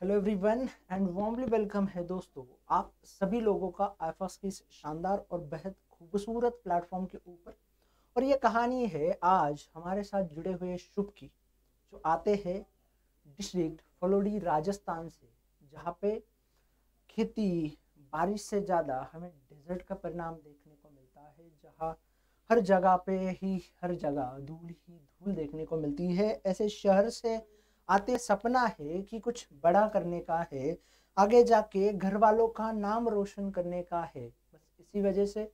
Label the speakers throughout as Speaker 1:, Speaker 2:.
Speaker 1: Hello everyone and warmly welcome है दोस्तों आप सभी लोगों का आईफास की इस शानदार और बेहद खूबसूरत प्लेटफॉर्म के ऊपर। और ये कहानी है आज हमारे साथ जुड़े हुए शुभ की, जो आते हैं डिस्ट्रिक्ट फलोडी राजस्थान से, जहाँ पे खेती बारिश से ज़्यादा हमें डेजर्ट का परिणाम देखने को मिलता है, जहाँ हर जगह पे ही हर जगह धूल ही धूल देखने को मिलती है। ऐसे शहर से आते सपना है कि कुछ बड़ा करने का है, आगे जाके घर वालों का नाम रोशन करने का है। बस इसी वजह से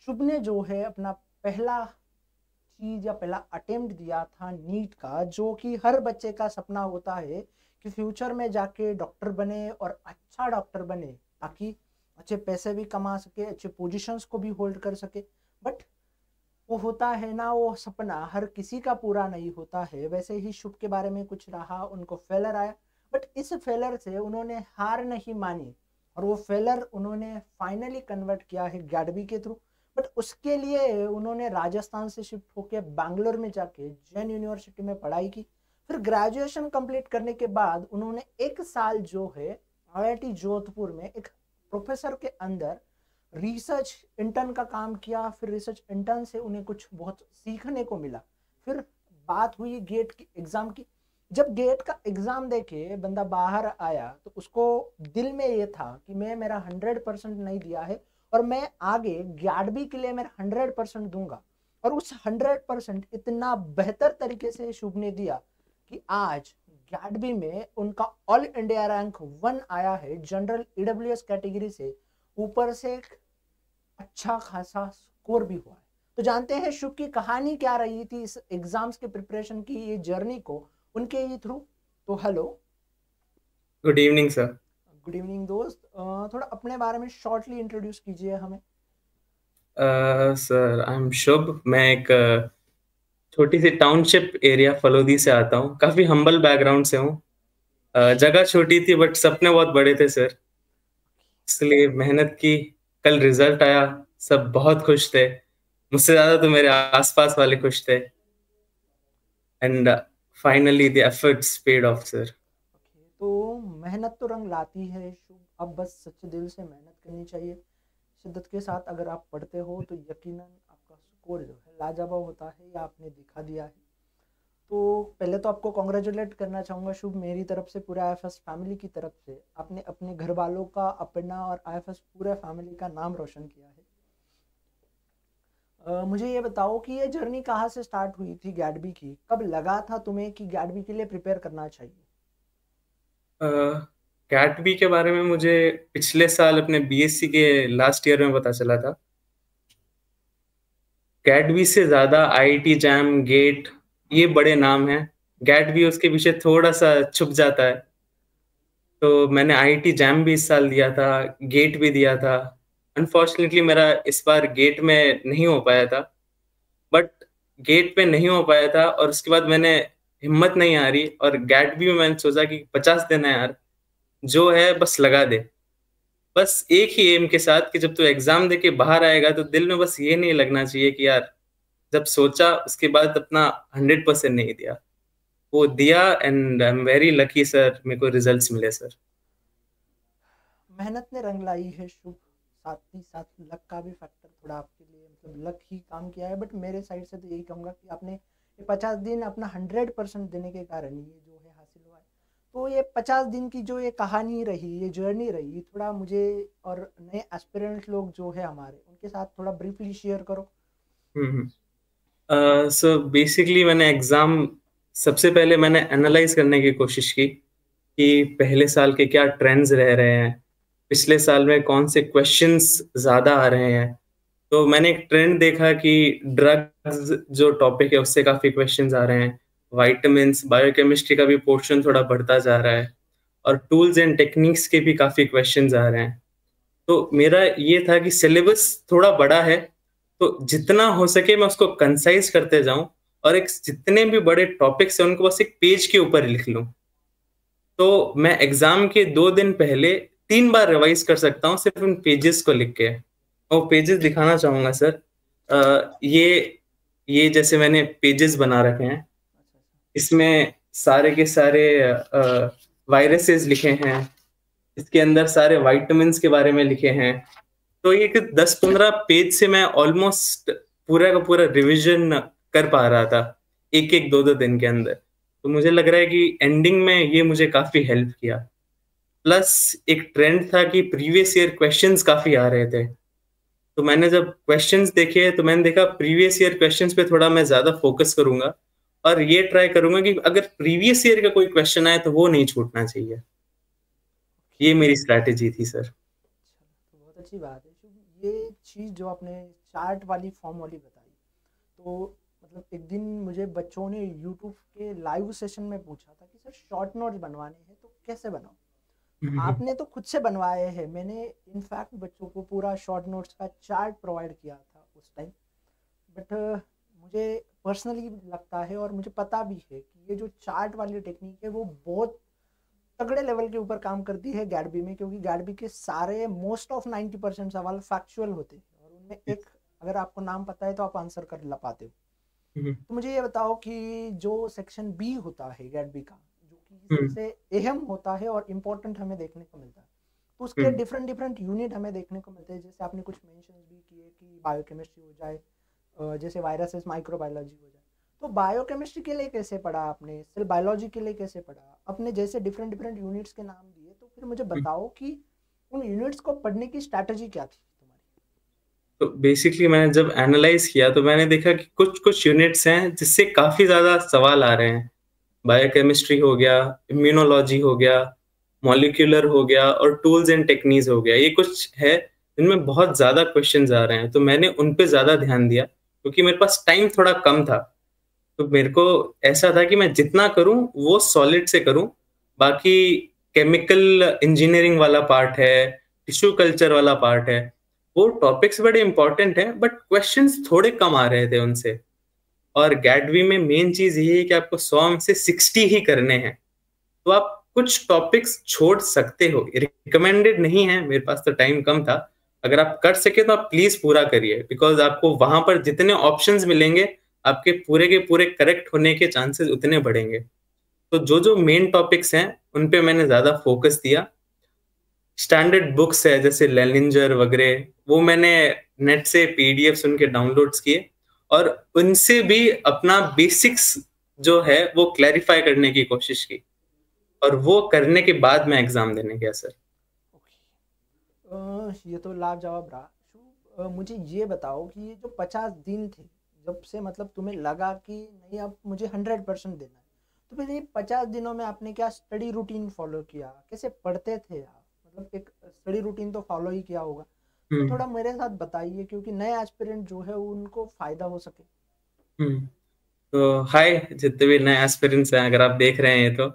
Speaker 1: शुभ ने जो है अपना पहला चीज या पहला अटेम्प्ट दिया था नीट का, जो कि हर बच्चे का सपना होता है कि फ्यूचर में जाके डॉक्टर बने और अच्छा डॉक्टर बने, ताकि अच्छे पैसे भी कमा सके, अच्छे पोजीशंस को भी होल्ड कर सके। बट वो होता है ना, वो सपना हर किसी का पूरा नहीं होता है। वैसे ही शुभ के बारे में कुछ रहा, उनको फेलर आया, बट इस फेलर से उन्होंने हार नहीं मानी और वो फेलर उन्होंने फाइनली कन्वर्ट किया है गैडबी के थ्रू। बट उसके लिए उन्होंने राजस्थान से शिफ्ट होकर बैंगलोर में जाके जैन यूनिवर्सिटी में पढ़ाई की। फिर ग्रेजुएशन कंप्लीट करने के बाद उन्होंने एक साल जो है आईआईटी जोधपुर में एक प्रोफेसर के अंदर रिसर्च इंटर्न का काम किया। फिर रिसर्च इंटर्न से उन्हें कुछ बहुत सीखने को मिला। फिर बात हुई गेट की एग्जाम की। जब गेट का एग्जाम देके बंदा बाहर आया तो उसको दिल में ये था कि मैं मेरा 100% नहीं दिया है और मैं आगे ग्याडबी के लिए मेरा 100% दूंगा। और उस 100% इतना बेहतर तरीके से शुभ ने दिया कि आज ग्याडबी में उनका ऑल इंडिया रैंक 1 आया है। जनरल ईडब्ल्यूएस कैटेगरी से ऊपर से अच्छा खासा स्कोर भी हुआ है। तो जानते हैं शुभ की कहानी क्या रही थी इस एग्जाम्स के प्रिपरेशन की, ये जर्नी को उनके ही थ्रू। तो hello,
Speaker 2: good evening sir.
Speaker 1: Good evening दोस्त। थोड़ा अपने बारे में शॉर्टली इंट्रोड्यूस कीजिए हमें।
Speaker 2: सर आई एम शुभ। मैं एक छोटी सी टाउनशिप एरिया फलोदी से आता हूँ। काफी हम्बल बैकग्राउंड से हूँ। जगह छोटी थी बट सपने बहुत बड़े थे सर, इसलिए मेहनत की। कल रिजल्ट आया, सब बहुत खुश थे। मुझसे ज्यादा तो मेरे आसपास वाले खुश थे। And finally the efforts paid of sir.
Speaker 1: Okay, तो मेहनत तो रंग लाती है शुभ, अब बस सच्चे दिल से मेहनत करनी चाहिए। शिद्दत के साथ अगर आप पढ़ते हो तो यकीनन आपका स्कोर जो है लाजवाब होता है, या आपने दिखा दिया है। तो पहले तो आपको कॉन्ग्रेचुलेट करना चाहूँगा शुभ, मेरी तरफ से, पूरे आईएफएस फैमिली की तरफ से। आपने अपने घर वालों का, अपना और आईएफएस पूरे फैमिली का नाम रोशन किया है। मुझे ये बताओ कि ये जर्नी कहाँ से स्टार्ट हुई थी गैडबी की? कब लगा था तुम्हें कि गैडबी के लिए प्रिपेयर करना चाहिए?
Speaker 2: कैट बी के बारे में मुझे पिछले साल अपने बीएससी के लास्ट ईयर में पता चला था। कैटबी से ज्यादा आईआईटी जैम, गेट, ये बड़े नाम हैं। गैट भी उसके पीछे थोड़ा सा छुप जाता है। तो मैंने आईआईटी जैम भी इस साल दिया था, गेट भी दिया था। अनफॉर्चुनेटली मेरा इस बार गेट में नहीं हो पाया था। बट गेट पे नहीं हो पाया था और उसके बाद मैंने हिम्मत नहीं आ रही, और गैट भी में मैंने सोचा कि 50 दिन है यार, जो है बस लगा दे। बस एक ही एम के साथ कि जब तू एग्जाम दे के बाहर आएगा तो दिल में बस ये नहीं लगना चाहिए कि यार जब सोचा उसके बाद अपना 100% नहीं दिया। वो दिया and I am very lucky sir, मेरे को रिजल्ट्स मिले सर।
Speaker 1: मेहनत ने रंग लाई है शुभ, साथ ही साथ लक का भी फैक्टर थोड़ा आपके लिए, मतलब लक ही काम किया है। बट मेरे साइड से तो यही कहूँगा कि आपने ये 50 दिन अपना 100% देने के कारण ये जो है हासिल हुआ है। तो ये 50 दिन की जो ये कहानी रही, ये जर्नी रही, थोड़ा मुझे और नए एस्पिरेंट लोग जो है हमारे, उनके साथ थोड़ा ब्रीफली शेयर करो।
Speaker 2: हम्म। सो बेसिकली मैंने एग्जाम, सबसे पहले मैंने एनालाइज करने की कोशिश की कि पहले साल के क्या ट्रेंड्स रह रहे हैं, पिछले साल में कौन से क्वेश्चंस ज्यादा आ रहे हैं। तो मैंने एक ट्रेंड देखा कि ड्रग्स जो टॉपिक है उससे काफी क्वेश्चंस आ रहे हैं। वाइटामिन्स, बायोकेमिस्ट्री का भी पोर्शन थोड़ा बढ़ता जा रहा है, और टूल्स एंड टेक्निक्स के भी काफी क्वेश्चंस आ रहे हैं। तो मेरा ये था कि सिलेबस थोड़ा बड़ा है, तो जितना हो सके मैं उसको कंसाइज करते जाऊं, और एक जितने भी बड़े टॉपिक्स हैं उनको बस एक पेज के ऊपर लिख लूं। तो मैं एग्जाम के 2 दिन पहले 3 बार रिवाइज कर सकता हूँ सिर्फ उन पेजेस को लिख के। वो पेजेस दिखाना चाहूंगा सर। ये जैसे मैंने पेजेस बना रखे हैं,
Speaker 1: अच्छा अच्छा।
Speaker 2: इसमें सारे के सारे वायरसेस लिखे हैं, इसके अंदर सारे विटामिन्स के बारे में लिखे हैं। तो ये 10-15 पेज से मैं ऑलमोस्ट पूरा का पूरा रिवीजन कर पा रहा था एक एक दो दो दिन के अंदर। तो मुझे लग रहा है कि एंडिंग में ये मुझे काफी हेल्प किया। प्लस एक ट्रेंड था कि प्रीवियस ईयर क्वेश्चंस काफी आ रहे थे, तो मैंने जब क्वेश्चंस देखे तो मैंने देखा प्रीवियस ईयर क्वेश्चंस पे थोड़ा मैं ज्यादा फोकस करूंगा और ये ट्राई करूंगा कि अगर प्रीवियस ईयर का कोई क्वेश्चन आए तो वो नहीं छूटना चाहिए। ये मेरी स्ट्रैटेजी थी सर।
Speaker 1: तो बहुत अच्छी बात है। ये चीज़ जो आपने चार्ट वाली फॉर्म वाली बताई, तो मतलब एक दिन मुझे बच्चों ने यूट्यूब के लाइव सेशन में पूछा था कि सर शॉर्ट नोट्स बनवाने हैं तो कैसे बनाऊं। तो आपने तो खुद से बनवाए हैं, मैंने इनफैक्ट बच्चों को पूरा शॉर्ट नोट्स का चार्ट प्रोवाइड किया था उस टाइम। बट मुझे पर्सनली लगता है और मुझे पता भी है कि ये जो चार्ट वाली टेक्निक है वो बहुत तगड़े लेवल के ऊपर काम करती है गैडबी में, क्योंकि गैडबी के सारे मोस्ट ऑफ 90% सवाल फैक्चुअल होते हैं और उनमें एक अगर आपको नाम पता है तो आप आंसर कर ला पाते हो। तो मुझे ये बताओ कि जो सेक्शन बी होता है गैडबी का, जो कि सबसे अहम होता है और इम्पोर्टेंट हमें देखने को मिलता है, तो उसके डिफरेंट डिफरेंट यूनिट हमें देखने को मिलते हैं। जैसे आपने कुछ मेंशन भी किए कि बायोकेमिस्ट्री हो जाए, जैसे वायरसेस, माइक्रोबायोलॉजी हो जाए। तो बायोकेमिस्ट्री के लिए कैसे पढ़ा आपने, सेल बायोलॉजी के लिए कैसे पढ़ा, अपने जैसे डिफरेंट डिफरेंट यूनिट्स के नाम दिए, तो फिर मुझे बताओ कि उन यूनिट्स को पढ़ने की स्ट्रैटेजी क्या थी तुम्हारी।
Speaker 2: तो बेसिकली मैंने जब एनालाइज किया तो मैंने देखा कि कुछ कुछ यूनिट्स हैं जिससे काफी ज्यादा सवाल आ रहे हैं। बायोकेमिस्ट्री हो गया, इम्यूनोलॉजी हो गया, मॉलिक्यूलर हो गया और टूल्स एंड टेक्निक्स हो गया। ये कुछ है जिनमें बहुत ज्यादा क्वेश्चंस आ रहे हैं, तो मैंने उन पे ज्यादा ध्यान दिया क्योंकि मेरे पास टाइम थोड़ा कम था। तो मेरे को ऐसा था कि मैं जितना करूं वो सॉलिड से करूं। बाकी केमिकल इंजीनियरिंग वाला पार्ट है, टिश्यू कल्चर वाला पार्ट है, वो टॉपिक्स बड़े इंपॉर्टेंट हैं बट क्वेश्चंस थोड़े कम आ रहे थे उनसे। और गैडवी में मेन चीज ये है कि आपको 100 में से 60 ही करने हैं। तो आप कुछ टॉपिक्स छोड़ सकते हो, रिकमेंडेड नहीं है, मेरे पास तो टाइम कम था। अगर आप कर सके तो आप प्लीज पूरा करिए, बिकॉज आपको वहां पर जितने ऑप्शंस मिलेंगे आपके पूरे के पूरे करेक्ट होने के चांसेस उतने बढ़ेंगे। तो जो जो मेन टॉपिक्स हैं उन पे मैंने ज्यादा फोकस दिया। स्टैंडर्ड बुक्स है जैसे लेलिंजर वगैरह, वो मैंने नेट से पीडीएफ सुन के डाउनलोड्स किए और उनसे भी अपना बेसिक्स जो है वो क्लैरिफाई करने की कोशिश की, और वो करने के बाद मैं एग्जाम देने गया सर।
Speaker 1: ये तो लाजवाब रहा। मुझे ये बताओ कि ये जो 50 दिन थे, जब से मतलब तुम्हें लगा कि नहीं अब मुझे 100% देना है, तो फिर ये 50 दिनों में आपने क्या स्टडी रूटीन फॉलो किया, कैसे पढ़ते थे आप, मतलब एक स्टडी रूटीन तो फॉलो ही किया होगा। तो
Speaker 2: हम्म
Speaker 1: थोड़ा मेरे साथ बताइए क्योंकि नए एस्पिरेंट जो है उनको फायदा हो सके।
Speaker 2: हम्म। तो हाय जितने भी नए एस्पिरेंट्स हैं, अगर आप देख रहे हैं तो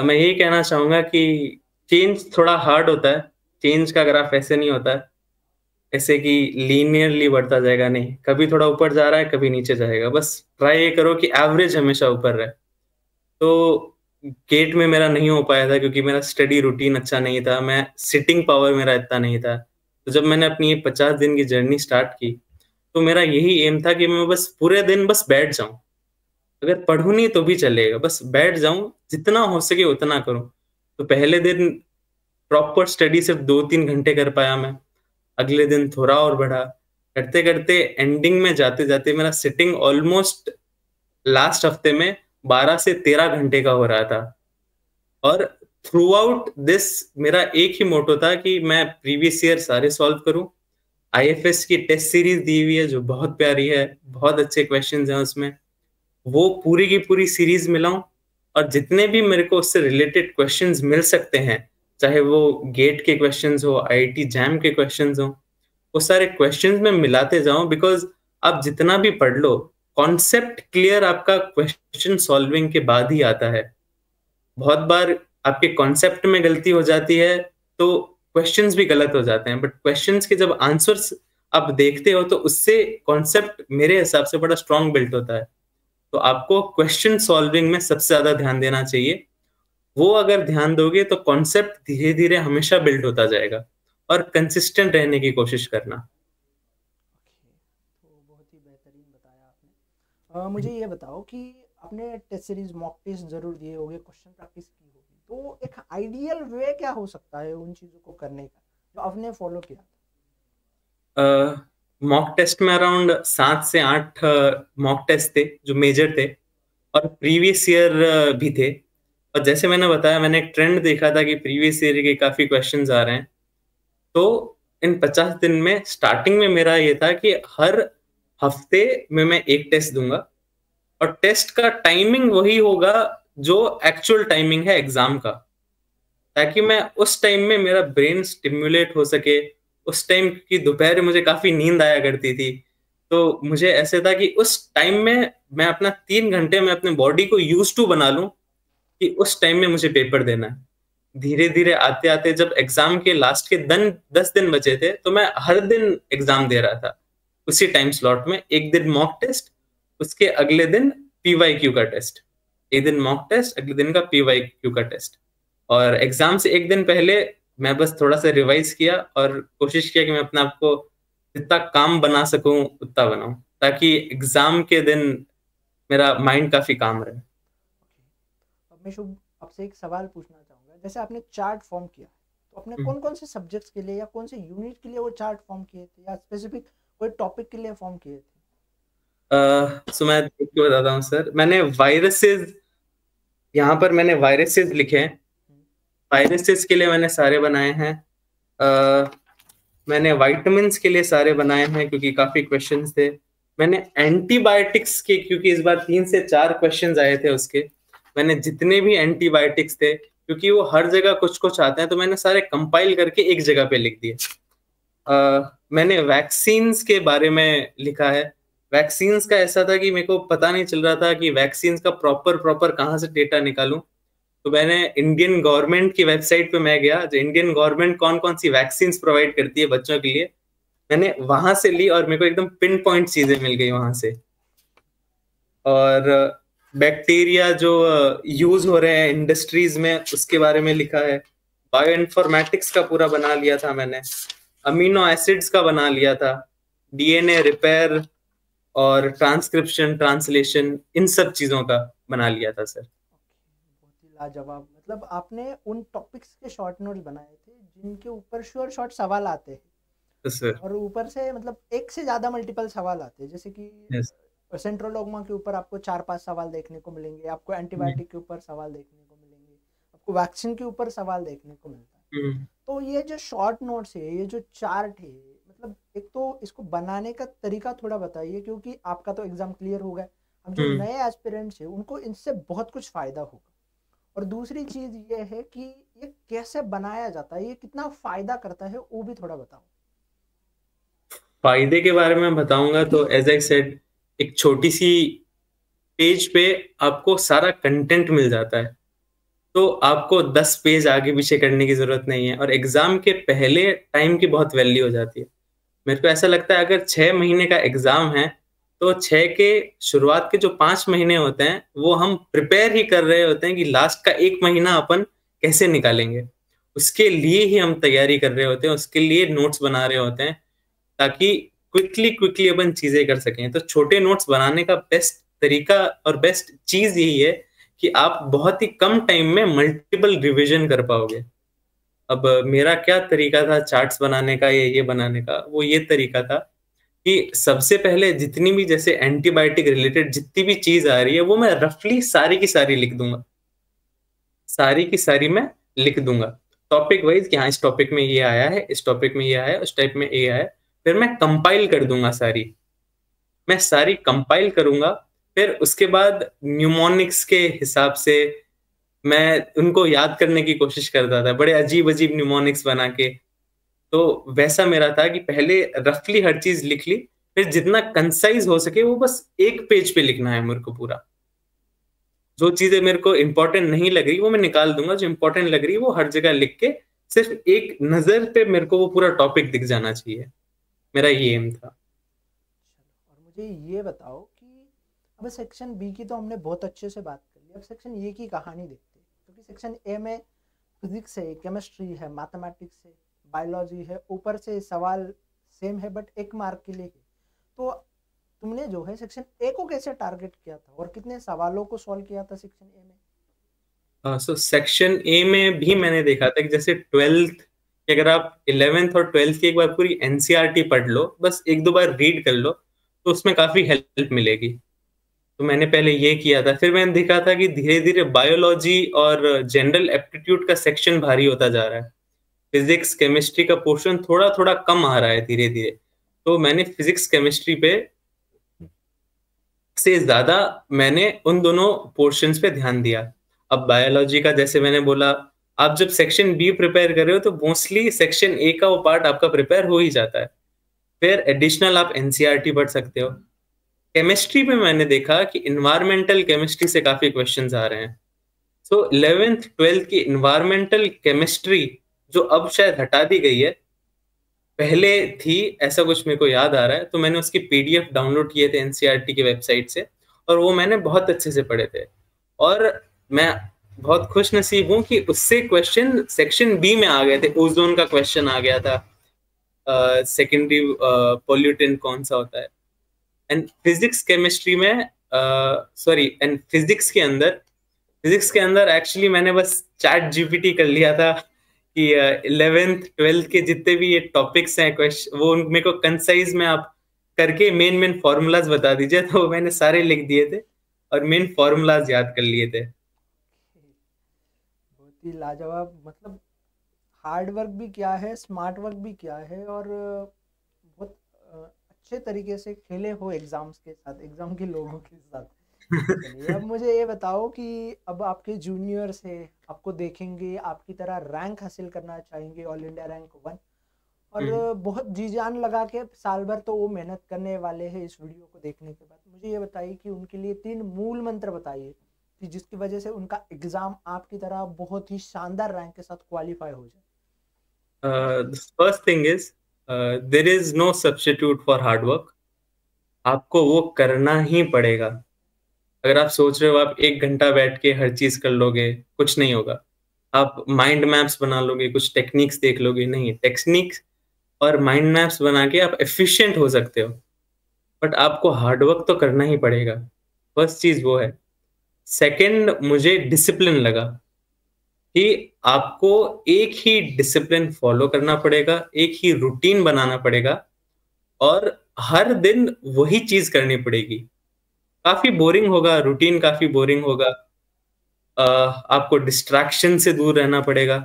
Speaker 2: मैं यही कहना चाहूंगा कि चेंज थोड़ा हार्ड होता है। चेंज का ग्राफ ऐसे नहीं होता है ऐसे कि लीनियरली बढ़ता जाएगा, नहीं, कभी थोड़ा ऊपर जा रहा है कभी नीचे जाएगा। बस ट्राई ये करो कि एवरेज हमेशा ऊपर रहे। तो गेट में मेरा नहीं हो पाया था क्योंकि मेरा स्टडी रूटीन अच्छा नहीं था, मैं सिटिंग पावर मेरा इतना नहीं था। तो जब मैंने अपनी ये 50 दिन की जर्नी स्टार्ट की तो मेरा यही एम था कि मैं बस पूरे दिन बस बैठ जाऊं, अगर पढ़ू नहीं तो भी चलेगा, बस बैठ जाऊं, जितना हो सके उतना करूं। तो पहले दिन प्रॉपर स्टडी सिर्फ 2-3 घंटे कर पाया मैं। अगले दिन थोड़ा और बढ़ा, करते करते एंडिंग में जाते जाते मेरा सिटिंग ऑलमोस्ट लास्ट हफ्ते में 12 से 13 घंटे का हो रहा था। और थ्रू आउट दिस मेरा एक ही मोटो था कि मैं प्रीवियस ईयर सारे सॉल्व करूं। आईएफएस की टेस्ट सीरीज दी हुई है जो बहुत प्यारी है, बहुत अच्छे क्वेश्चंस हैं उसमें, वो पूरी की पूरी सीरीज मिलाऊं। और जितने भी मेरे को उससे रिलेटेड क्वेश्चंस मिल सकते हैं, चाहे वो गेट के क्वेश्चंस हो, आईआईटी जैम के क्वेश्चंस हो, वो सारे क्वेश्चंस में मिलाते जाऊं। बिकॉज आप जितना भी पढ़ लो, कॉन्सेप्ट क्लियर आपका क्वेश्चन सॉल्विंग के बाद ही आता है। बहुत बार आपके कॉन्सेप्ट में गलती हो जाती है तो क्वेश्चंस भी गलत हो जाते हैं, बट क्वेश्चंस के जब आंसर्स आप देखते हो तो उससे कॉन्सेप्ट मेरे हिसाब से बड़ा स्ट्रांग बिल्ट होता है। तो आपको क्वेश्चन सॉल्विंग में सबसे ज्यादा ध्यान देना चाहिए। वो अगर ध्यान दोगे तो कॉन्सेप्ट धीरे धीरे हमेशा बिल्ड होता जाएगा। और कंसिस्टेंट रहने की कोशिश करना।
Speaker 1: तो बहुत ही बेहतरीन बताया आपने। मुझे ये बताओ कि आपने टेस्ट सीरीज मॉक टेस्ट जरूर दिए होंगे, क्वेश्चन प्रैक्टिस की होगी, तो एक आइडियल वे क्या हो सकता है उन चीज़ों को करने का जो आपने फॉलो किया था?
Speaker 2: मॉक टेस्ट में अराउंड 7 से 8 मॉक टेस्ट थे जो मेजर थे, और प्रीवियस ईयर भी थे। और जैसे मैंने बताया, मैंने एक ट्रेंड देखा था कि प्रीवियस ईयर के काफी क्वेश्चंस आ रहे हैं। तो इन 50 दिन में स्टार्टिंग में मेरा ये था कि हर हफ्ते में मैं एक टेस्ट दूंगा, और टेस्ट का टाइमिंग वही होगा जो एक्चुअल टाइमिंग है एग्जाम का, ताकि मैं उस टाइम में मेरा ब्रेन स्टिम्युलेट हो सके। उस टाइम की दोपहर में मुझे काफी नींद आया करती थी, तो मुझे ऐसे था कि उस टाइम में मैं अपना 3 घंटे में अपने बॉडी को यूज टू बना लूं कि उस टाइम में मुझे पेपर देना है। धीरे धीरे आते आते जब एग्जाम के लास्ट के 10 दिन बचे थे, तो मैं हर दिन एग्जाम दे रहा था उसी टाइम स्लॉट में। एक दिन मॉक टेस्ट, उसके अगले दिन पीवाईक्यू का टेस्ट। एक दिन मॉक टेस्ट, अगले दिन का पीवाईक्यू का टेस्ट। और एग्जाम से एक दिन पहले मैं बस थोड़ा सा रिवाइज किया और कोशिश किया कि मैं अपने आप को जितना काम बना सकूं उतना बनाऊं, ताकि एग्जाम के दिन मेरा माइंड काफी काम रहे।
Speaker 1: अब मैं शुभ आपसे एक सवाल पूछना चाहूँगा, जैसे आपने चार्ट फॉर्म किया तो आपने
Speaker 2: हम्म।
Speaker 1: कौन कौन से सब्जेक्ट्स के लिए या कौन से यूनिट के लिए वो चार्ट फॉर्म किए थे, या स्पेसिफिक कोई टॉपिक के लिए फॉर्म किए थे?
Speaker 2: सो मैं देख के बताता हूँ सर। मैंने वायरसेस, यहाँ पर मैंने वायरसेस लिखे हैं।
Speaker 1: हम्म,
Speaker 2: वायरसेस के लिए मैंने सारे बनाए हैं। अ, मैंने वाइटामिन्स के लिए सारे बनाए हैं क्योंकि काफी क्वेश्चंस थे। मैंने एंटीबायोटिक्स के, क्योंकि इस बार 3 से 4 क्वेश्चंस आए थे उसके, मैंने जितने भी एंटीबायोटिक्स थे, क्योंकि वो हर जगह कुछ कुछ आते हैं, तो मैंने सारे कंपाइल करके एक जगह पे लिख दिए। मैंने वैक्सीन्स के बारे में लिखा है। वैक्सीन्स का ऐसा था कि मेरे को पता नहीं चल रहा था कि वैक्सीन्स का प्रॉपर प्रॉपर कहाँ से डेटा निकालूं। तो मैंने इंडियन गवर्नमेंट की वेबसाइट पे मैं गया, जो इंडियन गवर्नमेंट कौन कौन सी वैक्सीन्स प्रोवाइड करती है बच्चों के लिए, मैंने वहां से ली, और मेरे को एकदम पिन पॉइंट चीजें मिल गई वहां से। और बैक्टीरिया जो यूज हो रहे हैं इंडस्ट्रीज में, उसके बारे में लिखा है। बायो इन्फॉर्मेटिक्स का पूरा बना लिया था मैंने। अमीनो एसिड्स का बना लिया था। डीएनए रिपेयर और ट्रांसक्रिप्शन, ट्रांसलेशन, इन सब चीजों का बना लिया था सर।
Speaker 1: बहुत ही लाजवाब। मतलब आपने उन टॉपिक्स के शॉर्ट नोट्स बनाए थे जिनके ऊपर श्योर शॉर्ट सवाल आते हैं,
Speaker 2: तो सर,
Speaker 1: और ऊपर से मतलब एक से ज्यादा मल्टीपल सवाल आते हैं, जैसे कि
Speaker 2: यस।
Speaker 1: सेंट्रल डॉगमा के ऊपर आपको 4-5 सवाल देखने को मिलेंगे, आपको एंटीबायोटिक के ऊपर सवाल देखने को मिलेंगे, आपको वैक्सीन के ऊपर सवाल देखने को मिलता है। तो ये जो शॉर्ट नोट्स है, ये जो चार्ट है, मतलब एक तो इसको बनाने का तरीका थोड़ा बताइए, क्योंकि आपका तो एग्जाम क्लियर हो गया। अब जो नए एस्पिरेंट्स है उनको इनसे बहुत कुछ फायदा होगा। और दूसरी चीज ये है कि ये कैसे बनाया जाता है, ये कितना फायदा करता है, वो भी थोड़ा बताओ।
Speaker 2: फायदे के बारे में बताऊंगा तो एज आई सेड, एक छोटी सी पेज पे आपको सारा कंटेंट मिल जाता है, तो आपको 10 पेज आगे पीछे करने की जरूरत नहीं है, और एग्जाम के पहले टाइम की बहुत वैल्यू हो जाती है। मेरे को ऐसा लगता है अगर 6 महीने का एग्जाम है, तो 6 के शुरुआत के जो 5 महीने होते हैं वो हम प्रिपेयर ही कर रहे होते हैं कि लास्ट का 1 महीना अपन कैसे निकालेंगे। उसके लिए ही हम तैयारी कर रहे होते हैं, उसके लिए नोट्स बना रहे होते हैं, ताकि क्विकली क्विकली अपन चीजें कर सकें। तो छोटे नोट्स बनाने का बेस्ट तरीका और बेस्ट चीज यही है कि आप बहुत ही कम टाइम में मल्टीपल रिवीजन कर पाओगे। अब मेरा क्या तरीका था चार्ट्स बनाने का या ये बनाने का, वो ये तरीका था कि सबसे पहले जितनी भी जैसे एंटीबायोटिक रिलेटेड जितनी भी चीज आ रही है, वो मैं रफली सारी की सारी लिख दूंगा। सारी की सारी मैं लिख दूंगा टॉपिक वाइज, कि हाँ इस टॉपिक में ये आया है, इस टॉपिक में ये आया है, उस टाइप में ये आया है। फिर मैं कंपाइल कर दूंगा सारी, मैं सारी कंपाइल करूंगा। फिर उसके बाद न्यूमोनिक्स के हिसाब से मैं उनको याद करने की कोशिश करता था, बड़े अजीब अजीब न्यूमोनिक्स बना के। तो वैसा मेरा था कि पहले रफली हर चीज लिख ली, फिर जितना कंसाइज हो सके वो बस एक पेज पे लिखना है मेरे को पूरा। जो चीजें मेरे को इंपॉर्टेंट नहीं लग रही वो मैं निकाल दूंगा, जो इंपॉर्टेंट लग रही है वो हर जगह लिख के, सिर्फ एक नजर पे मेरे को वो पूरा टॉपिक दिख जाना चाहिए। मेरा ये एम था।
Speaker 1: चलो, और मुझे ये बताओ कि अब सेक्शन बी की तो हमने बहुत अच्छे से बात कर ली, अब सेक्शन ए की कहानी देखते हैं। क्योंकि सेक्शन ए में फिजिक्स है, केमिस्ट्री है, मैथमेटिक्स है, बायोलॉजी है, ऊपर से सवाल सेम है बट 1 मार्क के लिए है। तो तुमने जो है सेक्शन ए को कैसे टारगेट किया था और कितने सवालों को सॉल्व किया था सेक्शन ए में?
Speaker 2: सो सेक्शन ए में भी मैंने देखा था कि जैसे ट्वेल्थ, अगर आप 11th और 12th की एक बार पूरी एनसीईआरटी पढ़ लो, बस एक दो बार रीड कर लो, तो उसमें काफी हेल्प मिलेगी। तो मैंने पहले ये किया था, फिर मैंने देखा था कि धीरे धीरे बायोलॉजी और जनरल एप्टीट्यूड का सेक्शन भारी होता जा रहा है, फिजिक्स केमिस्ट्री का पोर्शन थोड़ा थोड़ा कम आ रहा है धीरे धीरे। तो मैंने फिजिक्स केमिस्ट्री पे से ज्यादा मैंने उन दोनों पोर्शंस पे ध्यान दिया। अब बायोलॉजी का जैसे मैंने बोला, आप जब सेक्शन बी प्रिपेयर कर रहे हो तो मोस्टली सेक्शन ए का वो पार्ट आपका प्रिपेयर हो ही जाता है, फिर एडिशनल आप एनसीईआरटी पढ़ सकते हो। केमिस्ट्री में मैंने देखा कि इन्वायरमेंटल केमिस्ट्री से काफी क्वेश्चंस आ रहे हैं। सो 11th 12th की इन्वायरमेंटल केमिस्ट्री जो अब शायद हटा दी गई है, पहले थी ऐसा कुछ मेरे को याद आ रहा है, तो मैंने उसकी पीडीएफ डाउनलोड किए थे एनसीईआरटी की वेबसाइट से, और वो मैंने बहुत अच्छे से पढ़े थे। और मैं बहुत खुश नसीब हूँ कि उससे क्वेश्चन सेक्शन बी में आ गए थे। ओजोन का क्वेश्चन आ गया था, सेकेंडरी पोल्यूटेंट कौन सा होता है। एंड फिजिक्स केमिस्ट्री में सॉरी एंड फिजिक्स के अंदर एक्चुअली मैंने बस चैट जीपीटी कर लिया था कि 11th 12th के जितने भी ये टॉपिक्स हैं क्वेश्चन, वो मेरे को कंसाइज में आप करके मेन मेन फॉर्मूलाज बता दीजिए, तो मैंने सारे लिख दिए थे और मेन फॉर्मूलाज याद कर लिए थे।
Speaker 1: बहुत ही लाजवाब, मतलब हार्ड वर्क भी क्या है, स्मार्ट वर्क भी क्या है, और बहुत अच्छे तरीके से खेले हो एग्जाम्स के साथ, एग्जाम के लोगों के साथ। चलिए अब मुझे ये बताओ कि अब आपके जूनियर्स है, आपको देखेंगे, आपकी तरह रैंक हासिल करना चाहेंगे, ऑल इंडिया रैंक 1, और
Speaker 2: हम्म।
Speaker 1: बहुत जी जान लगा के साल भर तो वो मेहनत करने वाले हैं। इस वीडियो को देखने के बाद मुझे ये बताइए कि उनके लिए 3 मूल मंत्र बताइए कि जिसकी वजह से उनका एग्जाम आपकी तरह बहुत ही शानदार रैंक के साथ क्वालिफाई हो जाए।
Speaker 2: First thing is, there is no substitute for hard work. आपको वो करना ही पड़ेगा। अगर आप सोच रहे हो आप 1 घंटा बैठ के हर चीज कर लोगे, कुछ नहीं होगा। आप माइंड मैप्स बना लोगे, कुछ टेक्निक्स देख लोगे, नहीं, टेक्निक्स और माइंड मैप्स बना के आप एफिशिएंट हो सकते हो, बट आपको हार्डवर्क तो करना ही पड़ेगा। फर्स्ट चीज वो है। सेकंड, मुझे डिसिप्लिन लगा कि आपको एक ही डिसिप्लिन फॉलो करना पड़ेगा, एक ही रूटीन बनाना पड़ेगा, और हर दिन वही चीज करनी पड़ेगी। काफी बोरिंग होगा, रूटीन काफी बोरिंग होगा। आपको डिस्ट्रैक्शन से दूर रहना पड़ेगा।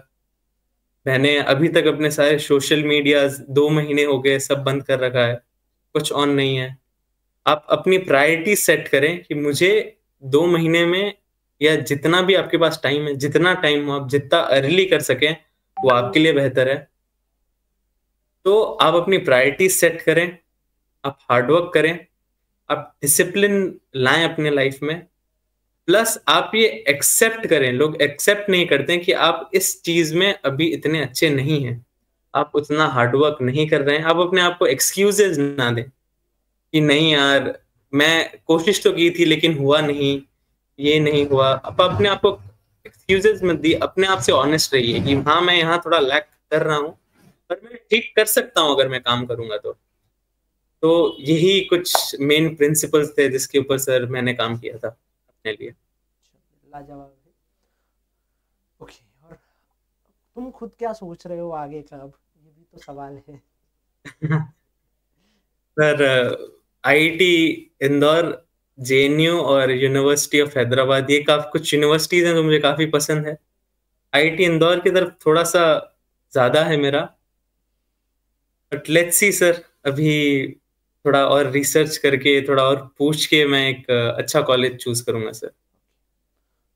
Speaker 2: मैंने अभी तक अपने सारे सोशल मीडिया 2 महीने हो गए सब बंद कर रखा है, कुछ ऑन नहीं है। आप अपनी प्रायोरिटी सेट करें कि मुझे 2 महीने में, या जितना भी आपके पास टाइम है, जितना टाइम हो आप जितना अर्ली कर सकें वो आपके लिए बेहतर है। तो आप अपनी प्रायोरिटी सेट करें, आप हार्डवर्क करें, आप डिसिप्लिन लाएं अपने लाइफ में। प्लस आप ये एक्सेप्ट करें, लोग एक्सेप्ट नहीं करते हैं कि आप इस चीज में अभी इतने अच्छे नहीं हैं, आप उतना हार्डवर्क नहीं कर रहे हैं। आप अपने आप को एक्सक्यूजेज ना दें कि नहीं यार, मैं कोशिश तो की थी लेकिन हुआ नहीं, ये नहीं हुआ। आप अपने आप को एक्सक्यूजेज मत दी, अपने आप से ऑनेस्ट रहिए कि हाँ मैं यहाँ थोड़ा लैक कर रहा हूँ, पर मैं ठीक कर सकता हूँ अगर मैं काम करूंगा तो यही कुछ मेन प्रिंसिपल्स थे जिसके ऊपर सर मैंने काम किया था अपने लिए।
Speaker 1: लाजवाब है। ओके, और तुम खुद क्या सोच रहे हो आगे का, अब ये भी तो सवाल है।
Speaker 2: सर, आईआईटी इंदौर, जेएनयू और यूनिवर्सिटी ऑफ हैदराबाद, ये काफी कुछ यूनिवर्सिटीज हैं जो मुझे काफी पसंद है। आईआईटी इंदौर की तरफ थोड़ा सा ज्यादा है मेरा, बट लेट्स सी सर। अभी थोड़ा और रिसर्च करके, थोड़ा और पूछ के मैं एक अच्छा कॉलेज चूज करूंगा सर।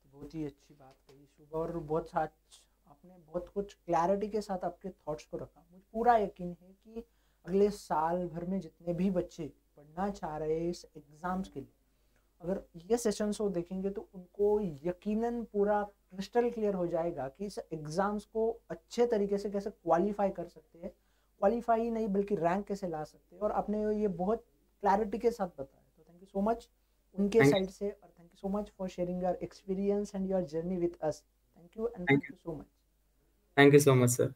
Speaker 1: बहुत ही अच्छी बात कही शुभ, और बहुत सच, आपने बहुत कुछ क्लैरिटी के साथ आपके थॉट्स को रखा। मुझे पूरा यकीन है कि अगले साल भर में जितने भी बच्चे पढ़ना चाह रहे हैं इस एग्ज़ाम्स के लिए, अगर ये सेशंस को देखेंगे तो उनको यकीनन पूरा क्रिस्टल क्लियर हो जाएगा कि इस एग्ज़ाम्स को अच्छे तरीके से कैसे क्वालिफाई कर सकते हैं। क्वालिफाई ही नहीं बल्कि रैंक कैसे ला सकते हैं, और आपने ये बहुत क्लैरिटी के साथ बताया। तो थैंक यू सो मच उनके
Speaker 2: थैंक
Speaker 1: साइड से, और thank you so much for sharing your experience and your journey with us. Thank you and
Speaker 2: thank
Speaker 1: thank
Speaker 2: you
Speaker 1: you so much.
Speaker 2: Thank you so much sir.